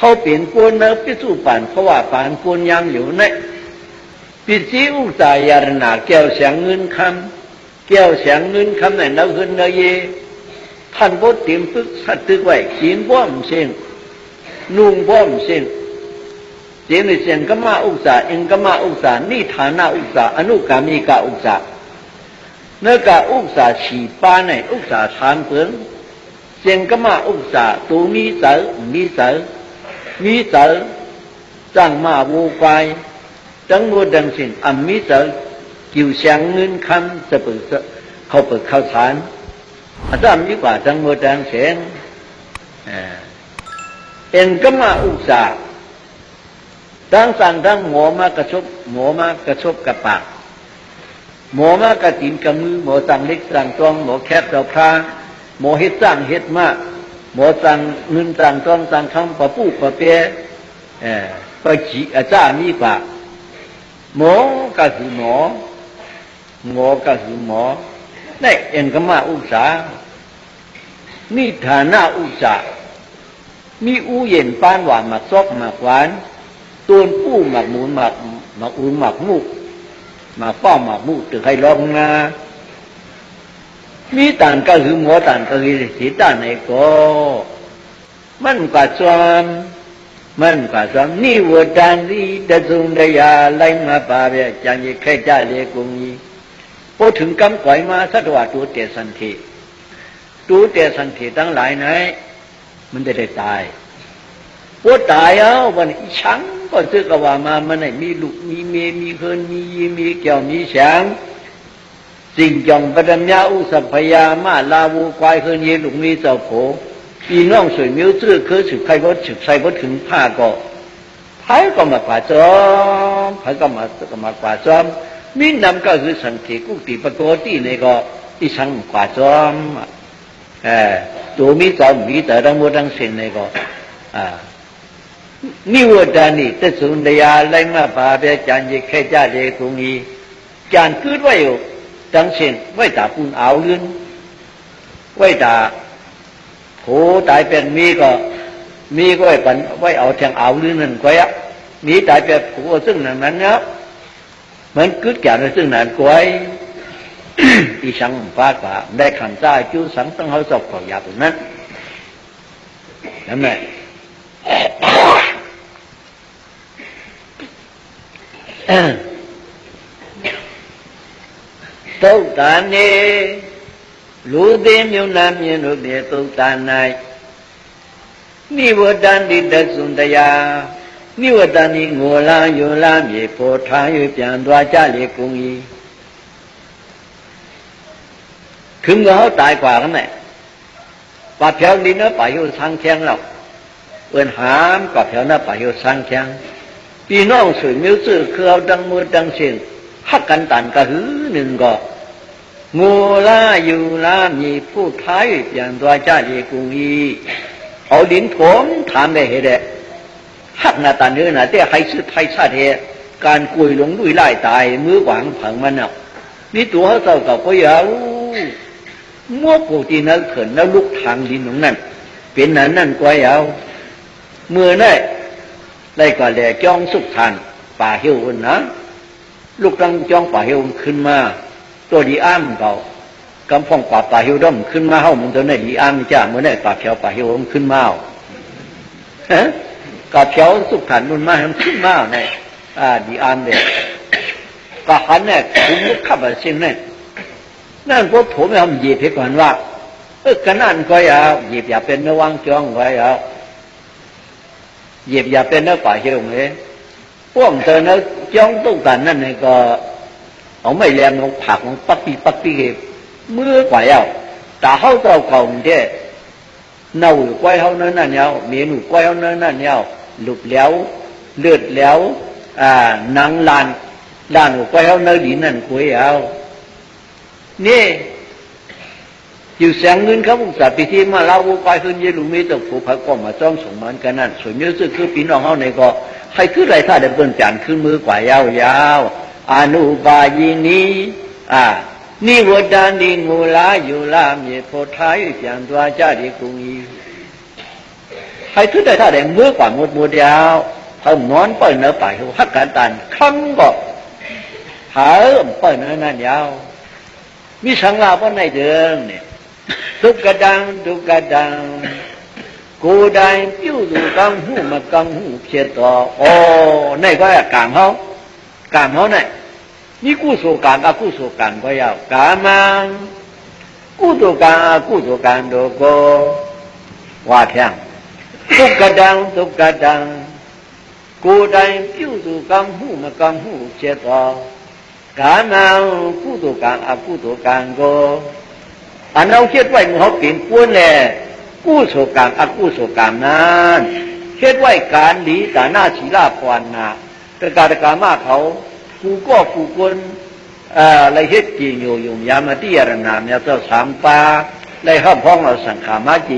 เขาเปลี่ยนกวนเนพิสูป่านเขาว่าป่านกวนยังอยู่ในปิจิอุตายารณาแก้วเสียงเงินคำแก้วเสียงเงินคำไหนเราขึ้นเราเยท่านก็เตรียมพึกสัตว์ตึกไว้ขีนบ้อมเส้นนุ่งบ้อมเส้นเจมิเส้นก็มาอุตสาเองก็มาอุตสานิฐานะอุตสาอนุกามิกาอุตสาเนื้อกาอุตสาฉีป้าในอุตสาทานเพิงเส้นก็มาอุตสาตูมีเสอมีเสอมีเสอจังมาวูควายจังมัวดังสินอัมมิเสอกิ่วเสียงเงินคำจะเปิดเขาเปิดเข้าฐานอาจารย์ยิ่งกว่าจังมัวดังเสียงเอ็นก็มาอุตสาทั้งสั่งทั้งหมอมากระชบหมอมากระชบกับปากหมอมากระตินกับมือหมอสั่งเล็กสั่งตองหมอแคบเราพาหมอเฮ็ดสร้างเฮ็ดมากหมอสั่งเงินสั่งตองสั่งคำปะปูปะเปียปะจีอาจารย์มีกว่าหมอก็คือหมอหมอก็คือหมอได้เอ็นก็มาอุตสานี่ฐานะอุตสามีอู้เย็นปานหวานหมักซอกหมักหวานตัวผู้หมักหมูหมักอุ่นหมักมูกหมักป้อมหมักมูกตึกให้ลองนามีต่างก็คือหมอต่างก็คือสีต่างในก็มันกว่าจอมมันกว่าจอมนี่วัวดันดีดะซุงดะยาไล่มาป่าเบียจังยี่แค่จ่าเลกุงยีพอถึงกำก่อยมาสัตว์ตัวเตสันติตัวเตสันติทั้งหลายไหนมันจะได้ตายพอตายเอาวันอีช้างก็ซื้อกว่ามามันไหนมีลูกมีเมียมีเพื่อนมียีมีแก้วมีช้างสิ่งจองปัญญาอุสัพพยามาลาวูควายเพื่อนยีลูกมีเจ้าโผปีน้องสวยมิ้วซื้อคือสืบใครก็สืบใครก็ถึงผ้าก็ไผ่ก็มากว่าจอมไผ่ก็มากว่าจอมมีนำก็คือสังเกตกุฏิปโกติในก็ที่สังกว่าจอมตัวมีเจ้ามีแต่ดังโมดังเส้นในก็นิวดานิตสุนดยาไลมาบาเบจันยิแค่จ่าเลกุงีจานคืดไว้อยู่ดังเส้นไว้ตาปุ่นเอาลื่นไว้ตาโผตายเป็นมีก็ไว้ปันไว้เอาแทงเอาลื่นนั่นก็ยะมีตายเป็นโผซึ่งนั้นเนาะมันคืดแก่ในซึ่งนั้นก็ไว้ที่สังฟาดว่าได้ขันใจจูสังต้องเขาสอบขอยาตรงนั้นนั่นแหละသုတ်တန်နေလူသိမြုံနာမြင်တို့ပြေသုတ်တန်၌နိဝတ္တန္တိတသုန္တယာနိဝတ္တန္တိငိုလာယွန်လာမြေပေါ်ထား၍ပြန်သွားကြလေကုန်၏คึงเขาตายกว่ากันแหละป่าเพียวนี่เนาะป่าโยสังแข็งเราเอิ้นหามป่าเพียวน่ะป่าโยสังแข็งพี่น้องสวยมิ้วซื่อคือเอาดังมือดังเสียงฮักกันตันกะหือหนึ่งก็งูล่าอยู่ล่ามีผู้ท้ายเปลี่ยนตัวจ้าเยกุงอีเอาดินถมถามได้เหตุฮักหน้าตันเนื้อหน้าแต่ให้ซื้อไทยชาติเหตุการกุยหลงลุยไล่ตายมือหวังผังมันเอานี่ตัวเขาเจ้ากับก็ยาวมั่วปูตีนั้นเถินแล้วลุกทางดินของนั้นเป็นนั่นก็ยาวเมื่อได้ได้ก็แหล่จ้องสุขทานป่าเหี่ยวนะลูกตั้งจ้องป่าเหี่ยวขึ้นมาตัวดีอ้ามเขากำฟองป่าเหี่ยวด้อมขึ้นมาเฮ้ามึงตัวไหนดีอ้ามจ้าเมื่อได้ป่าเขียวป่าเหี่ยวขึ้นมาฮะป่าเขียวสุขทานนุ่นมาให้มันขึ้นมาเนี่ยดีอ้ามเด็กป่าหันเนี่ยถึงลุกขับอะไรเช่นนั้นนั่นพวกผมทำเหยียบให้ก่อนว่ากันนั่นก็ยาวเหยียบอย่าเป็นเนื้อวางจ้องไว้เอาเหยียบอย่าเป็นเนื้อป่าเหี่ยวเลยพวกเธอเนื้อจ้องตุ้งตันนั่นเนี่ยก็เอาไม่แรงของผักของปักปีเมื่อกว่าเอาแต่เขาเจ้าเก่าเนี่ยเน่าอยู่ก้อยเขาเนื้อนั่นเอาเมียหนูก้อยเขาเนื้อนั่นเอาหลุดแล้วเลือดแล้วหนังลานหนูก้อยเขาเนื้อดีนั่นคุยเอานี่อยู่แสงเงินเขาบุกษาพิธีมาเล่าว่าไปขึ้นเยลุมีตกผูกพักก็มาจ้องส่งมันกันนั่นส่วนเยอะสุดคือปีน้องเขาในก็ใครขึ้นไรถ้าเดินเดินจานขึ้นมือกว่ายาวอนุบายีนี้นิวดานิงูลาอยู่ลาเมียโพท้ายอย่างตัวจ้าดีกุงีห ใครทุกได้ถ้าแดงมือกว่าหมดยาวเขานอนเปิดเนื้อป่าเขาฮักการตันคำก็หาเปิดเนื้อนั่นยาวมีสังลาเพราะในเดือนเนี่ยทุกกระดังกูได้ปิ้วดูกังหูมากังหูเชียต่อโอ้ในก็กามเขาเนี่ยนี่กู้สู่การอากู้สู่การก็ยาวกามังกู้สู่การอากู้สู่การโดโกว่าเพียงทุกกระดังกูได้ปิ้วดูกังหูมากังหูเชียต่อกามังกู้สู่การอากู้สู่การก็อันเราคิดไว้มันเขากินป้วนแหละกู้สู่การอากู้สู่การนั้นคิดไว้การดีแต่หน้าศีลาภวนาแต่การมาเขากูก็กูคนอะไรเฮ็ดจีอยู่ยามาที่อรนามเนี่ยเจ้าสามปาเลยฮับพ้องเราสังขามาจี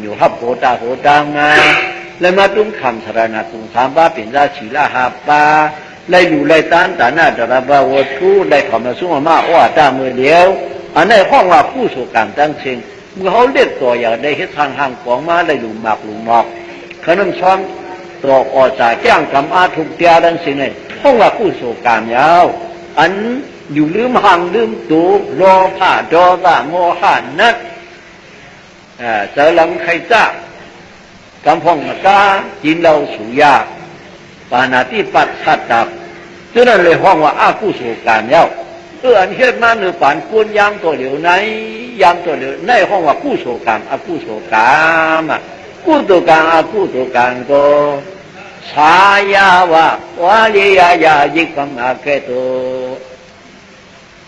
อยู่ฮับโหตามาเลยมาตุ้งคำสารนาตุ้งสามปาเป็นราศีลาหาปาเลยอยู่เลยต้านแต่หน้าจะระบาวทูเลยขอมาสู้มาว่าตามือเดียวอันนี้ห้องว่าผู้สู่การตั้งเชิงเมื่อเขาเรียกตัวอย่างได้เฮ็ดทางห่างของมาได้หลุมหมอกขนมช้อนตัวออกจากแจ้งกำอาทุกเตียดังสิ่งนี้ห้องว่าผู้สู่การยาวอันอยู่ลืมห่างลืมตูรอผ้าดอตาโมหะนักเจอหลังใครจ้ากำพองกากินเราสุยาปานาที่ปัดขัดดับฉะนั้นเลยห้องว่าอาผู้สู่การยาวอันเฮ็ดมาเนื้อปานกวนยามตัวเหลียวไหนยามตัวเหลียวในห้องว่ากู้โศกรรมอากู้โศกรรมกู้ตัวการอากู้ตัวการก็สายาวะวาลียายิกำอาเกตุ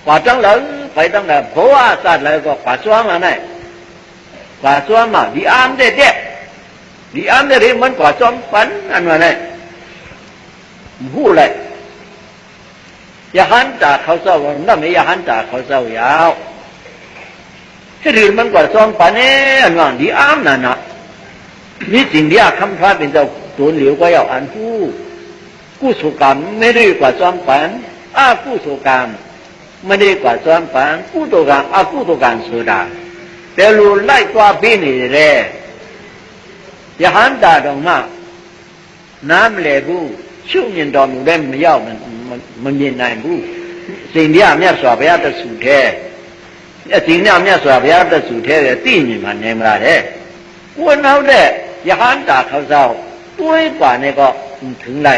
ว่าจังเลยไปตั้งแต่เพราะว่าสัตว์เลยก็ป่าซ้อมมาไหนป่าซ้อมมาดีอามเด็ดมันป่าซ้อมฝันอันว่าไหนหู้เลยอย่าหันจากเขาเศร้านั่นไม่อย่าหันจากเขาเศร้ายาวที่อื่นมันกว่าซ้อมป่านนี้อันว่าดีอ้ามนั่นนะนี่สิ่งที่คำพระเป็นเจ้าตัวเหลียวก็ยาวอันผู้กู้สุกรรมไม่ได้กว่าซ้อมป่านกู้สุกรรมไม่ได้กว่าซ้อมป่านกู้ตัวการกู้ตัวการสุดาแต่รู้ไล่ตัวพี่นี่เลยอย่าหันจากตรงมาน้ำเหลวช่วงยันดอนอยู่ได้ไม่ยาวมันยินนายผู้สิ่งที่อาเมียสวบยาตสุเทสิ่งที่อาเมียสวบยาตสุเทตีนี่มันเนี่ยมาเลยวันเอาเด้ยาหันตาเขาเจ้าตัวกว่านี่ก็ถึงไร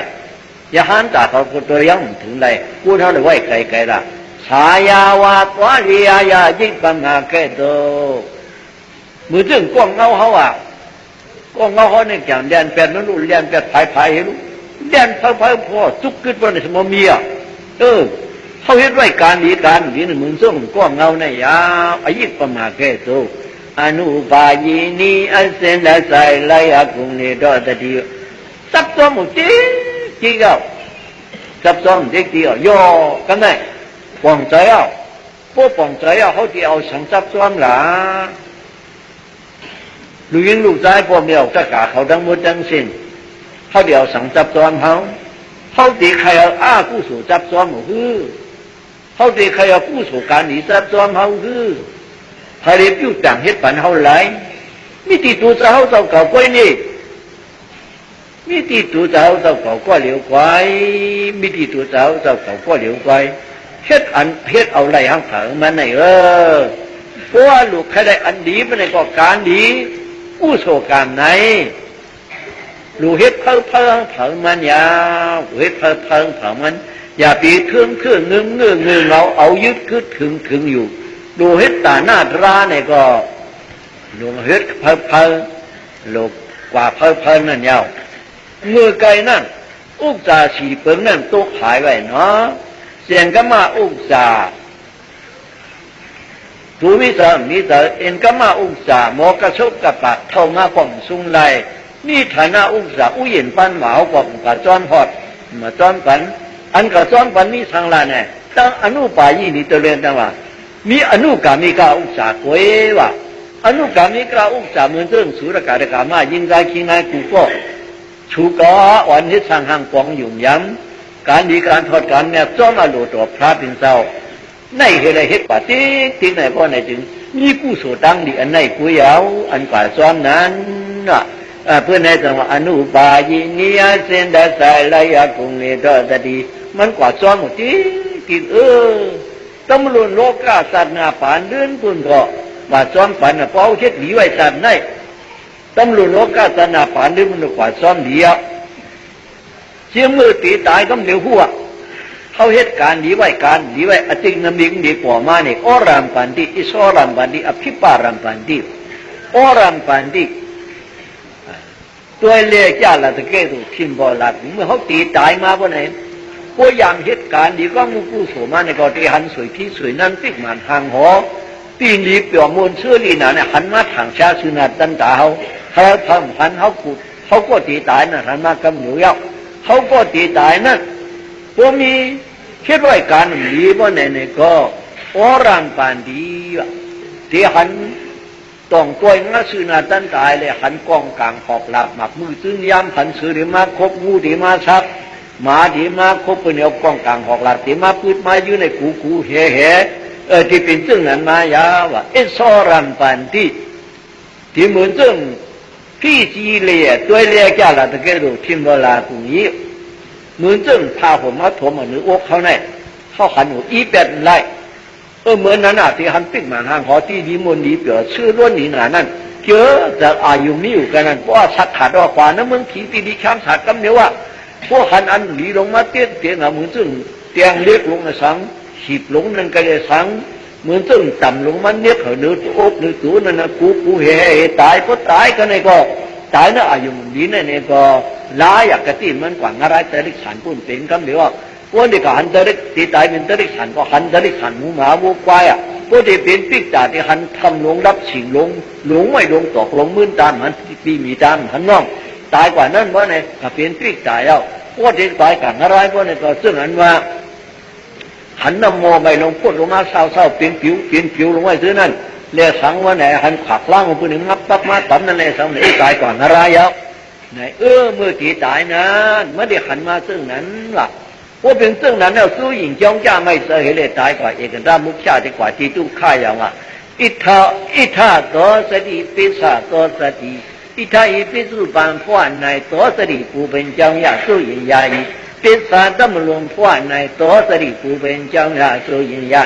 ยาหันตาเขาตัวยังถึงไรกูเท่าเลยไว้ไกลละสายาวาตวาริยายายิ่งปัญหาแก่โตมือถึงกล้องเงาเขากล้องเงาเขาเนี่ยอย่างเดียนเป็นนั่นนู่นเดียนเป็นภายรู้เด่นเพิ่มพอจุกขึ้นบนในสมองมีเขาเห็นไว้การดีนี่มึงส่งก้องเงาในยาอายุประมาณแค่โตอนุบายีนีอันเซนและใส่ไลอากุงนี่ดอตดีซับซ้อนหมดจริงซับซ้อนจริงย่อกันไหนปองใจพวกปองใจเขาที่เอาสังซับซ้อนหล่ะลูกยิงลูกใจพวกเดียวจะกาเขาทั้งหมดทั้งสิ้นเขาเดียวสั่งจับซ้อนเขาตีใครเอากู้สู่จับซ้อนหมู่เขาตีใครเอากู้สู่การหนีจับซ้อนเขาใครเรียกยุ่งต่างเหตุปัญหาไหลมิติตัวเจ้าเก่าก้อยนี่มิติตัวเจ้าเก่าก้อยเหลียวก้อยมิติตัวเจ้าเก่าก้อยเหลียวก้อยเฮ็ดเอาไรห้างเถิงมันไหนเพราะว่าลูกใครได้อันดีมันในก็การดีกู้สู่การไหนลูกเฮ็ดเพิ่มมันยาวเฮ็ดเพิ่มมันอย่าปีเครื่องเงื้อเอายึดคือถึงอยู่ลูกเฮ็ดตาหน้าราเนี่ยก็ลูกเฮ็ดเพิ่มลูกกว่าเพิ่มนั่นยาวมือไก่นั่นอุกจาสีเปิงนั่นตกหายไว้เนาะเสียงก็มาอุกจาดูมิเตอร์เอ็นก็มาอุกจาหมอกระชกกระปะเท่ามาป่องซุงไลนี่ฐานะอุกษาเย็นปันหมาเอาบอกกับจอนพอดมาจอนปันอันกับจอนปันนี่ทางละเนี่ยตั้งอนุปายีนี่ตัวเรียนตั้งว่ามีอนุกามิกาอุกษาโกยวะอนุกามิกาอุกษาเหมือนเรื่องสุรการกามายิงใจคิงไงกูก็ชูกอวันที่ทางห่างกองยุ่งย้ำการดีการทอดการเนี่ยจ้องมาโหลดตัวพระเป็นเจ้าในเฮลเฮ็ดปาติ๊กไหนพ่อไหนจึงมีกู้โสตังดีอันไหนกูยาวอันกว่าซ้อนนั้นน่ะ เพื่อนในสังวาอนุปายินียเสนดาสายลายกุงเนตตดีมันกว่าซ้อมหมดที่ตำรวจโลกาสัตนาป่านเดินปุ่นก็ว่าซ้อมป่านน่ะเป้าเช็ดหลีไว้สัตว์ได้ตำรวจโลกาสัตนาป่านเดินมันกว่าซ้อมหลีอ่ะเชี่ยมือตีตายก็เหลียวหัวเขาเหตุการณ์หลีไว้อติงนมิงดีกว่ามาเนี่ยอรัมปันติอิสอรัมปันติอภิปารัมปันติอรัมปันติตัวเลี้ยจ้าละตะเกียบทิมบอลาเมื่อเขาตีตายมาบ่ไหนพวกยามเหตุการณ์ดีก็มุกุโสมาในก็ที่หันสวยที่สวยนั้นปิกมันห่างหอตีนลีเปียวมนเชื่อลีน่ะเนี่ยหันมาทางชาสุนัตตันตาเขาทำหันเขากุดเขาก็ตีตายน่ะหันมากำเหนียวยาวเขาก็ตีตายนั่นพวกมีคิดว่าการหลีบ่ไหนก็อรันปันดีที่หันต้องตัวงั้นสุนัตตันตายเลยหันกองกลางหอกหลับหมักมือซึ่งยามหันสือดีมาคบงูดีมาชักหมาดีมาคบเป็นเอากองกลางหอกหลับดีมาปืดมาอยู่ในกูเฮ่ที่เป็นซึ่งนั้นมายาว่าเอสอรันปันดีที่เหมือนซึ่งพี่จีเลียตัวเลียแก่ละตะเกียบทิมเวลาตรงนี้เหมือนซึ่งพาผมมาถมเหนืออกเขาในเขาหันหัวอีเป็ดไล่เหมือนนั้นที่หันปิดมาห่างหอที่ดีมนดีเปลือชื่อล้วนหนีหนานั่นเจอจะอายุมีอยู่กันนั่นเพราะว่าสัตว์ขาดว่ากว่านั้นมึงขี่ตีดีข้ามสัตว์กำเนียวว่าพวกหันอันหลีลงมาเตี้ยเหมือนซึ่งเตียงเล็กลงในสังฉีบลงนั่นก็เลยสังเหมือนซึ่งต่ำลงมันเนี้ยเหนือตัวเหนือตัวนั่นนะกูเฮ่ตายเพราะตายกันในก็ตายนะอายุมันดีนั่นเองก็ล้าอยากกระติมันกว่าอะไรแต่ลิขันปุ่นเป็นกำเนียวว่าพวกที่ก็หันตะลิกที่ตายเป็นตะลิกขันก็หันตะลิกขันหมูหมาวัวควายพวกที่เป็นปิกจ่าที่หันทำลงรับฉิงลงไม่ลงตกลงมื่นตามหันปีมีตามหันน้องตายกว่านั้นเพราะไงก็เป็นปิกจ่าแล้วพวกที่ตายกันอะไรเพราะไงก็ซึ่งอันว่าหันน้ำโมไปลงพูดลงมาเศร้าเปลี่ยนผิวลงไว้ซื้อนั่นเลี้ยสังว่าไหนหันขักล่างของผู้หนึ่งงับตักมาตับนั่นเลยสังไหนตายก่อนอะไรแล้วไหนเมื่อที่ตายนั้นเมื่อได้หันมาซึ่งนั้นล่ะว่าเป็นซึ่งนั้นแล้วสู้หญิงจ้องจ้าไม่เสยเลยตายกว่าเอกรามุขชาติกว่าที่ตู้ข่ายอย่างว่าอิทาโตสติปิสาโตสติอิทาอิปิสุปังพวานในโตสติปูเป็นเจ้าอย่าสู้หญิงใหญ่ปิสาตมลงพวานในโตสติปูเป็นเจ้าอย่าสู้หญิงใหญ่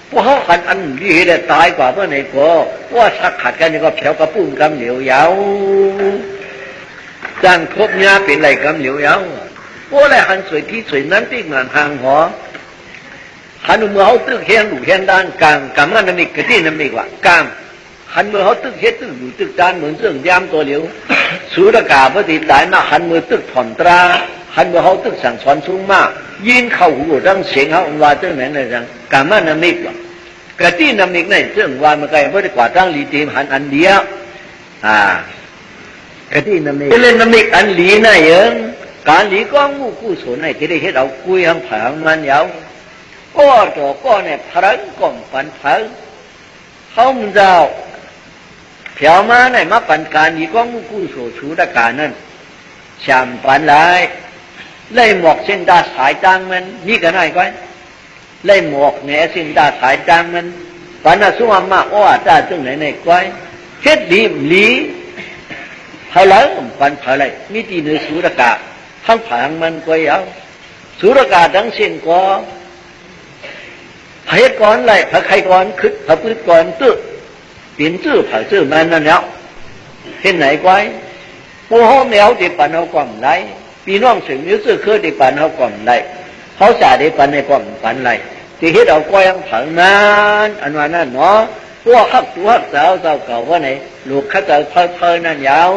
พวกเขาขันอันดีเลยตายกว่าเมื่อไหร่ก็ว่าสักขัดกันนี่ก็แถวกระปุ้งกำเหลียวยาวจังคบเนี้ยเป็นไรกำเหลียวยาวพวกอะไรหันสวยที่สวยนั้นที่งานห่างหอหันเมื่อเขาตึกเฮียนหลุเฮียนด้านกลางกำมันมีกระที่นั่นมีกว่ากลางหันเมื่อเขาตึกเฮียนตึกอยู่ตึกด้านเหมือนเรื่องยามตัวเหลียวสุรกาพอดีตายมาหันเมื่อตึกถอนตราหันเมื่อเขาตึกสั่งสอนสูงมากยินเข้าหูดังเสียงเขาว่าเรื่องไหนเลยจังกำมันมีกว่ากระที่นั่นมีในเรื่องว่ามันไกลไม่ได้กว่าตั้งลีตีมหันอันเดียวกระที่นั่นมีเล่นนั่นมีอันลีน่ะยังการหลีก็งูกู้สนให้ที่ได้เห็นเอาคุยทางผางมันยาวก็ตัวก็เนี่ยพลังก่อมปันพังเขามันจะเผียวมาเนี่ยมาปันการหลีก็งูกู้โสชูตะการนั่นชามปันเลยไล่หมอกเส้นตาสายจางมันนี่กันไหนก้อยไล่หมอกแหนเส้นตาสายจางมันปันน่ะสู้มาอ้อตาจึงไหนในก้อยเฮ็ดดีหลีพลังปันพลังมีที่เหนือสูตะกาทั้งผางมันก็ยาวสุรกาทั้งเส้นก็พายก่อนไรพระใครก่อนคึดพระพื้นก่อนตื้อเปลี่ยนตื้อผ่าตื้อมันนั่นแล้วเส้นไหนก้อยผู้ห้องแนวติดปันเอาความไรปีน้องเสียงนิ้วตื้อเคยติดปันเอาความไรเขาจ่าติดปันในความปันไรที่เฮ็ดเอาก้อยทั้งผางนั้นอันว่านั่นเนาะตัวขับตัวขับสาวเก่าว่าไหนลูกข้าจะเพลินนั่นยาว